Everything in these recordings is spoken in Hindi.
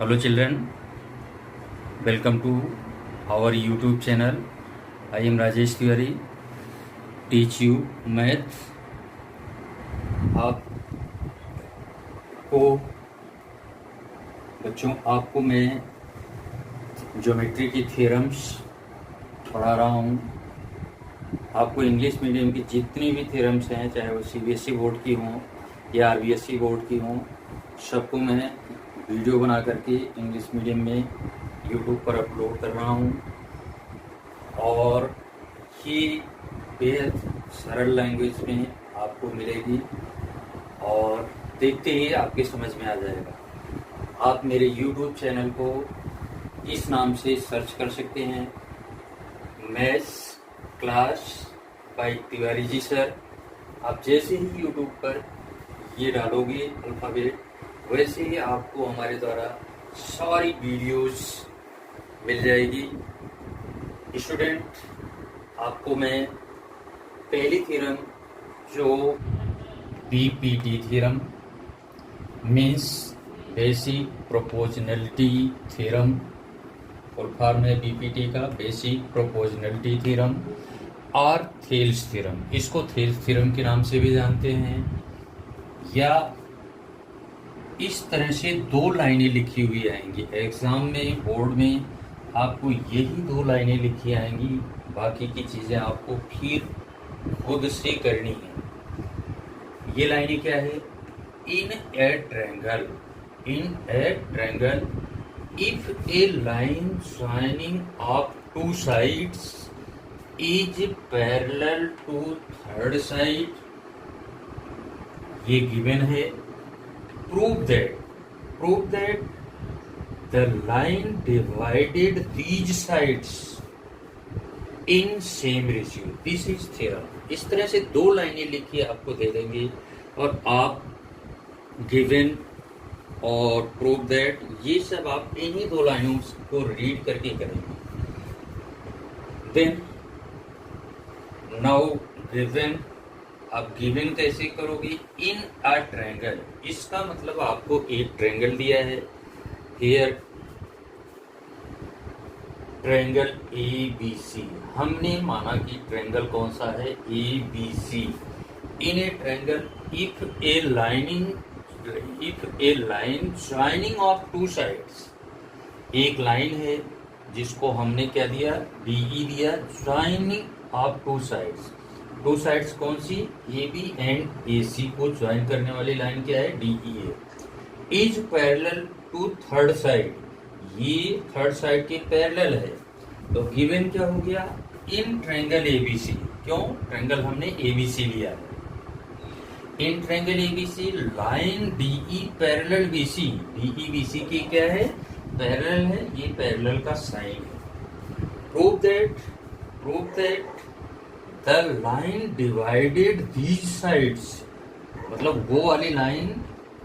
Hello children, welcome to our YouTube channel. I am Rajesh Tiwari, teach you math. आपको मैं ज्योमेट्री की थ्योरम्स पढ़ा रहा हूँ। आपको इंग्लिश मीडियम की जितनी भी थ्योरम्स हैं, चाहे वो सीबीएसई बोर्ड की हों या आरबीएसई बोर्ड की हों, सबको मैं वीडियो बना करके इंग्लिश मीडियम में यूट्यूब पर अपलोड कर रहा हूँ और ये बेहद सरल लैंग्वेज में आपको मिलेगी और देखते ही आपके समझ में आ जाएगा। आप मेरे यूट्यूब चैनल को इस नाम से सर्च कर सकते हैं, maths class bye Tiwari ji sir. आप जैसे ही यूट्यूब पर ये डालोगे अल्फ़ाबेट, वैसे ही आपको हमारे द्वारा सारी वीडियोस मिल जाएगी। स्टूडेंट, आपको मैं पहली थ्योरम जो BPT theorem means basic proportionality theorem, full form है बीपीटी का बेसिक प्रोपोर्शनैलिटी थ्योरम और थेल्स थ्योरम। इसको थेल्स थ्योरम के नाम से भी जानते हैं, या इस तरह से दो लाइनें लिखी हुई आएंगी एग्जाम में, बोर्ड में आपको यही दो लाइनें लिखी आएंगी, बाकी की चीज़ें आपको फिर खुद से करनी है। ये लाइनें क्या है? In a triangle if a line joining of two sides is parallel to third side, ये गिवन है। prove that the line divided these sides in same ratio. This is theorem. इस तरह से दो लाइनें लिखी आपको दे देंगे और आप given और prove that, ये सब आप इन्हीं दो लाइनों को रीड करके करेंगे। Then now given, आप गिवन कैसे करोगे? इन अ ट्रायंगल, इसका मतलब आपको एक ट्रायंगल दिया है। हियर ट्रायंगल ABC, हमने माना कि ट्रायंगल कौन सा है? ABC। In a triangle if a line joining of two sides, एक लाइन है जिसको हमने क्या दिया? DE दिया। Joining of two sides, two sides कौन सी? AB एंड AC को ज्वाइन करने वाली लाइन क्या है? DEA। Is parallel to third side, ये थर्ड साइड के पैरेलल है। तो गिवन क्या हो गया? In triangle ABC। क्यों? ट्रायंगल हमने ABC लिया है। In triangle ABC line DE parallel BC, DE BC की क्या है? पैरेलल है, ये पैरेलल का साइन है। Prove that the line divided these sides, मतलब वो वाली लाइन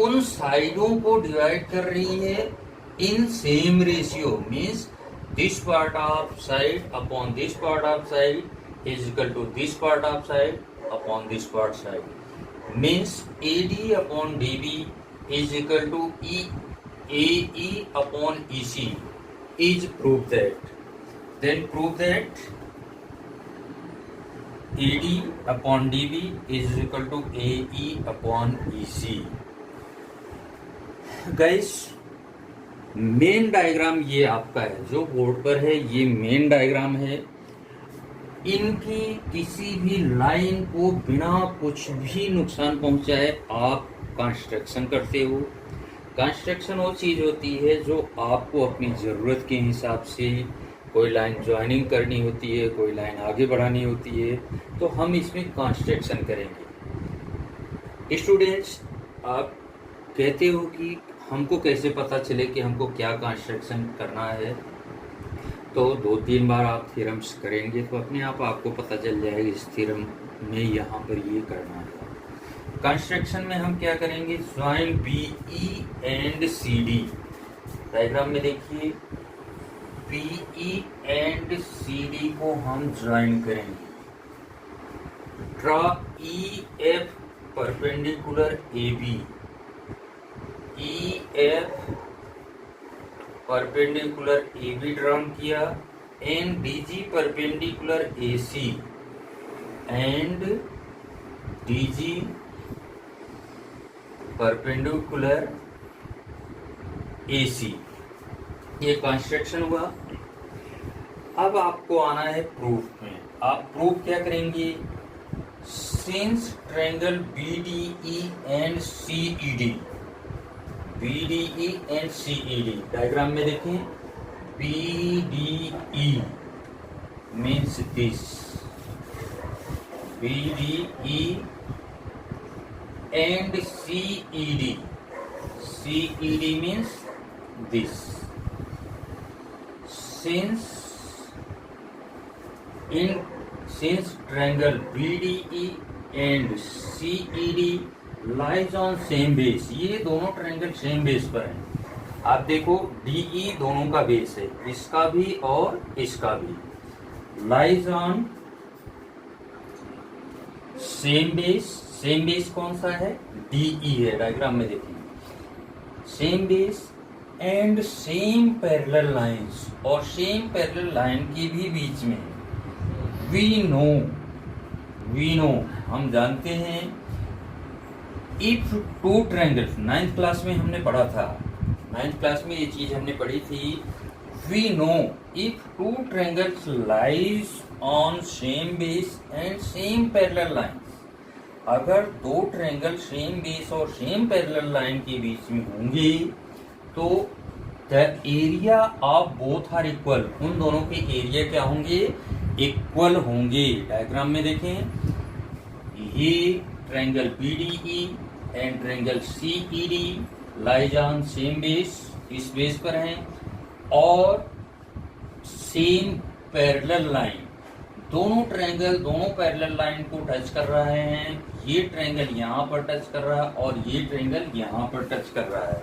उन साइडों को डिवाइड कर रही है in same ratio, means this part of side upon this part of side is equal to this part of side upon this part side, means AD upon DB is equal to AE upon EC is prove that. Then prove that AD upon DB is equal to AE upon EC। Guys, main diagram ये आपका है जो बोर्ड पर है, ये मेन डायग्राम है। इनकी किसी भी लाइन को बिना कुछ भी नुकसान पहुंचाए आप कंस्ट्रक्शन करते हो। कंस्ट्रक्शन वो चीज़ होती है जो आपको अपनी ज़रूरत के हिसाब से कोई लाइन ज्वाइनिंग करनी होती है, कोई लाइन आगे बढ़ानी होती है, तो हम इसमें कंस्ट्रक्शन करेंगे। स्टूडेंट्स, आप कहते हो कि हमको कैसे पता चले कि हमको क्या कंस्ट्रक्शन करना है? तो 2-3 बार आप थ्योरम्स करेंगे तो अपने आप आपको पता चल जाएगा इस थ्योरम में यहाँ पर ये करना है। कंस्ट्रक्शन में हम क्या करेंगे? Join BE and CD। Diagram में देखिए, BE एंड CD को हम ज्वाइन करेंगे। Draw EF perpendicular AB, EF perpendicular A B drawn किया and D G perpendicular A C and D G perpendicular A C, ये कंस्ट्रक्शन हुआ। अब आपको आना है प्रूफ में। आप प्रूफ क्या करेंगे, since triangle BDE and CED, BDE and CED diagram में देखें, BDE means this, BDE and CED, CED means this. Since triangle BDE and CED lies on same base, ये दोनों ट्रायंगल सेम बेस पर हैं। आप देखो DE दोनों का बेस है, इसका भी और इसका भी, lies on same base. Same base कौन सा है, DE है, डायग्राम में देखें, same base and same parallel lines, और सेम पैरेलल लाइन के भी बीच में वी नो हम जानते हैं, if two triangles, 9th class में हमने पढ़ा था, 9th क्लास में ये चीज हमने पढ़ी थी, we know if two triangles lies on same base and same parallel lines, अगर दो ट्रायंगल सेम बेस और सेम पैरेलल लाइन के बीच में होंगे तो the area of both are equal, उन दोनों के एरिया क्या होंगे, इक्वल होंगे। डायग्राम में देखें, ये triangle BDE and triangle CED lies on same base, इस बेस पर हैं, और सेम पैरेलल लाइन, दोनों ट्रायंगल दोनों पैरेलल लाइन को टच कर रहे हैं। ये ट्रायंगल यहाँ पर टच कर रहा है और ये ट्रायंगल यहाँ पर टच कर रहा है।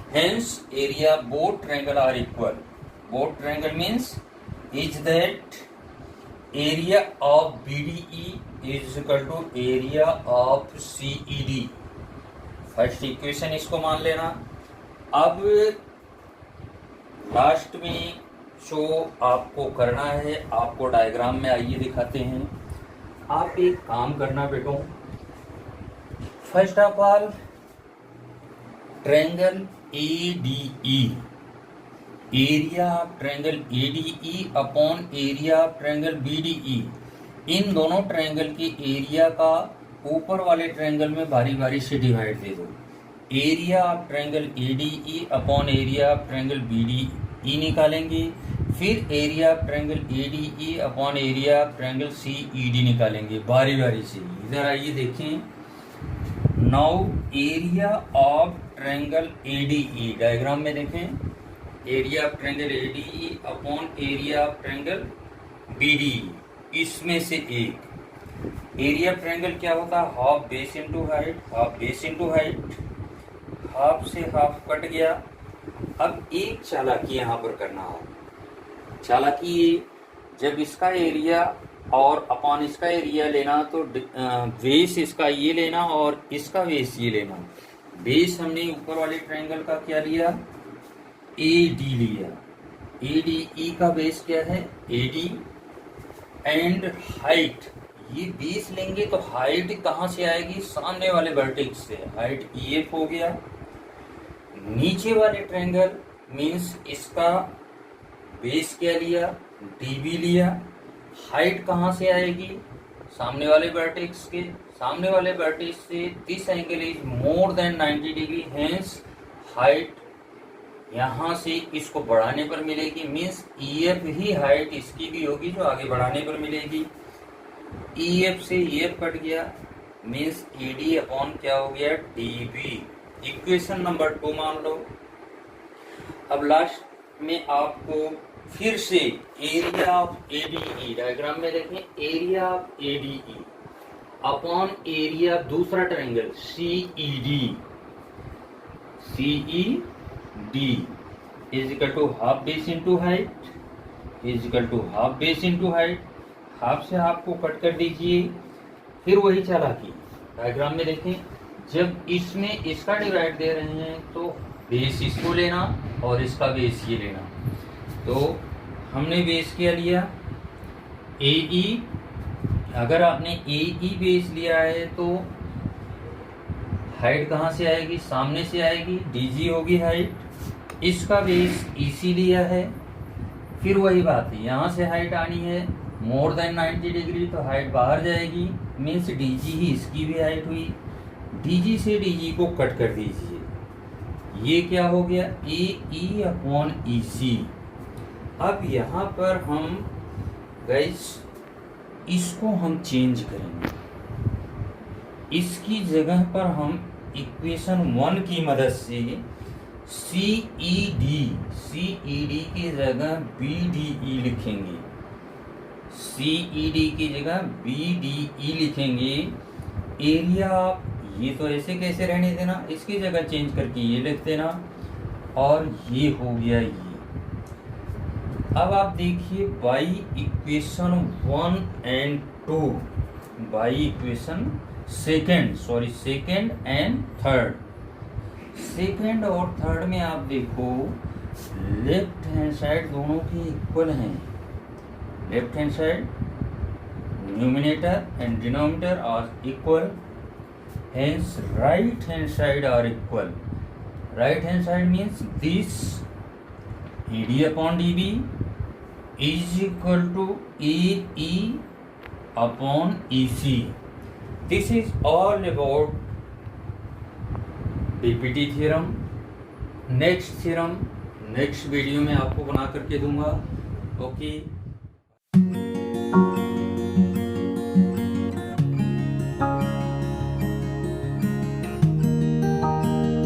Hence area both triangle are equal. Both triangle means is that area of BDE is equal to area of CED. First equation इसको मान लेना। अब लास्ट में जो आपको करना है, आपको डायग्राम में आइए दिखाते हैं। आप एक काम करना बेटो, first of all triangle ADE, area of triangle ADE upon area of triangle BDE, इन दोनों ट्रायंगल के एरिया का ऊपर वाले ट्रायंगल में बारी बारी से डिवाइड दे दो। Area of triangle ADE upon area of triangle BDE निकालेंगे, फिर area of triangle ADE upon area of triangle CED निकालेंगे बारी बारी से। इधर आइए देखें, now area of triangle ADE, diagram में देखें, area of triangle ADE upon area of triangle BDE, इसमें से एक एरिया ऑफ ट्रायंगल क्या होता है, half base into height, half base into height, half से हाफ कट गया। अब एक चालाकी यहाँ पर करना हो, चालाकी ये, जब इसका एरिया और अपॉन इसका एरिया लेना तो बेस इसका ये लेना और इसका बेस ये लेना। बेस हमने ऊपर वाले ट्रायंगल का क्या लिया, AD लिया, ADE का बेस क्या है AD, एंड हाइट ये 20 लेंगे तो हाइट कहाँ से आएगी, सामने वाले वर्टेक्स से, हाइट EF हो गया। नीचे वाले ट्रायंगल मीन्स इसका बेस क्या लिया, DB लिया, हाइट कहाँ से आएगी, सामने वाले वर्टेक्स के, सामने वाले वर्टेक्स से this angle is more than 90 degree, hence height यहाँ से इसको बढ़ाने पर मिलेगी, मीन्स EF ही हाइट इसकी भी होगी जो आगे बढ़ाने पर मिलेगी। EF से EF कट गया, मीन्स AD अपॉन क्या हो गया DB। इक्वेशन नंबर 2 मान लो। अब लास्ट में आपको फिर से एरिया ऑफ ADE, डायग्राम में देखें, area of ADE upon area दूसरा triangle CED is equal to half base into height, is equal to half base into height, half से हाफ को कट कर दीजिए। फिर वही चालाकी, डायग्राम में देखें, जब इसमें इसका डिवाइड दे रहे हैं तो बेस इसको लेना और इसका बेस ये लेना। तो हमने बेस क्या लिया, ए ई। अगर आपने ए ई बेस लिया है तो हाइट कहाँ से आएगी, सामने से आएगी, डी जी होगी हाइट। इसका बेस ई सी लिया है, फिर वही बात है, यहाँ से हाइट आनी है मोर देन 90 डिग्री, तो हाइट बाहर जाएगी, मीन्स डी जी ही इसकी भी हाइट हुई। डी जी से डी जी को कट कर दीजिए, ये क्या हो गया, ए ई अपॉन ई सी। अब यहाँ पर हम गाइस इसको हम चेंज करेंगे, इसकी जगह पर हम इक्वेशन 1 की मदद से सी ई डी की जगह बी डी ई लिखेंगे, सी ई डी की जगह बी डी ई लिखेंगे। एरिया आप ये तो ऐसे कैसे रहने देना, इसकी जगह चेंज करके ये लिख देना, और ये हो गया ये। अब आप देखिए by equation 1 and 2, by equation second and third. Second और थर्ड में आप देखो लेफ्ट हैंड साइड दोनों की इक्वल हैं, left hand side numerator and denominator are equal, hence right hand side are equal. Right hand side means this AD upon DB is equal to AE upon EC. This is all about DPT theorem. Next theorem next video में आपको बना करके दूंगा। ओके।